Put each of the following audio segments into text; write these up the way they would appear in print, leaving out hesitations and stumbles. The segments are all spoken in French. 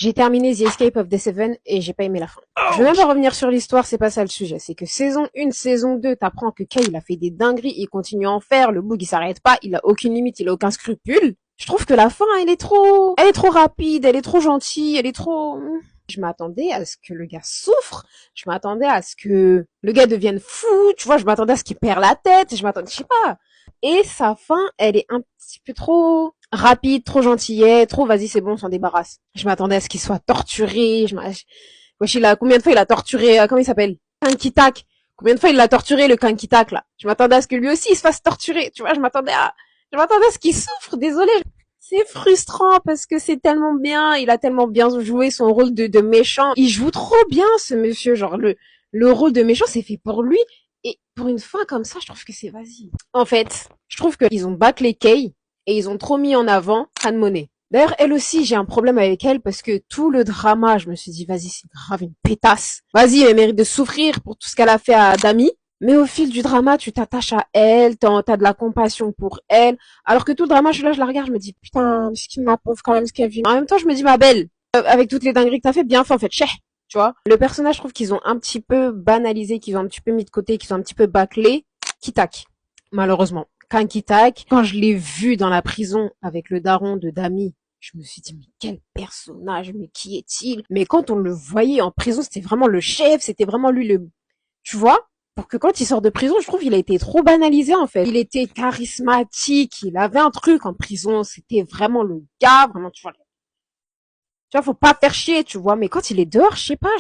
J'ai terminé The Escape of the Seven et j'ai pas aimé la fin. Je vais même pas revenir sur l'histoire, c'est pas ça le sujet. C'est que saison 1, saison 2, t'apprends que Kay, il a fait des dingueries, il continue à en faire, le boug, il s'arrête pas, il a aucune limite, il a aucun scrupule. Je trouve que la fin, elle est trop rapide, elle est trop gentille, elle est trop... Je m'attendais à ce que le gars souffre, je m'attendais à ce que le gars devienne fou, tu vois, je m'attendais à ce qu'il perd la tête, je m'attendais, je sais pas. Et sa fin, elle est un petit peu trop rapide, trop gentillet, trop vas-y c'est bon, on s'en débarrasse. Je m'attendais à ce qu'il soit torturé, wesh, combien de fois il a torturé, comment il s'appelle? Kankitak. Combien de fois il l'a torturé, le Kankitak, là? Je m'attendais à ce que lui aussi il se fasse torturer, tu vois, je m'attendais à ce qu'il souffre, désolé. C'est frustrant parce que c'est tellement bien, il a tellement bien joué son rôle de méchant. Il joue trop bien, ce monsieur, genre, le rôle de méchant, c'est fait pour lui. Et pour une fin comme ça, je trouve que c'est vas-y. En fait, je trouve qu'ils ont bâclé Kay et ils ont trop mis en avant Han Monet. D'ailleurs, elle aussi, j'ai un problème avec elle parce que tout le drama, je me suis dit, vas-y, c'est grave une pétasse. Vas-y, elle mérite de souffrir pour tout ce qu'elle a fait à Dami. Mais au fil du drama, tu t'attaches à elle, t'as de la compassion pour elle. Alors que tout le drama, je suis là, je la regarde, je me dis, putain, ce qui ma pauvre quand même, ce qu'elle vit. En même temps, je me dis, ma belle, avec toutes les dingueries que t'as fait, bien fait, en fait, cheh, tu vois. Le personnage, je trouve qu'ils ont un petit peu banalisé, qu'ils ont un petit peu mis de côté, qu'ils ont un petit peu bâclé. Kitak, malheureusement. Quand Kitak, quand je l'ai vu dans la prison avec le daron de Dami, je me suis dit, mais quel personnage, mais qui est-il? Mais quand on le voyait en prison, c'était vraiment le chef, c'était vraiment lui tu vois? Pour que quand il sort de prison, je trouve qu'il a été trop banalisé, en fait. Il était charismatique, il avait un truc en prison, c'était vraiment le gars, vraiment, tu vois, faut pas faire chier, tu vois, mais quand il est dehors, je sais pas,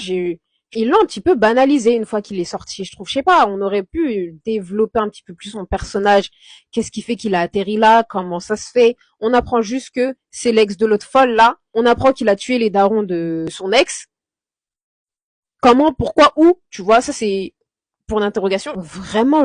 ils l'ont un petit peu banalisé une fois qu'il est sorti, je trouve. Je sais pas, on aurait pu développer un petit peu plus son personnage. Qu'est-ce qui fait qu'il a atterri là? Comment ça se fait? On apprend juste que c'est l'ex de l'autre folle là. On apprend qu'il a tué les darons de son ex. Comment, pourquoi, où? Tu vois, ça c'est pour l'interrogation. Vraiment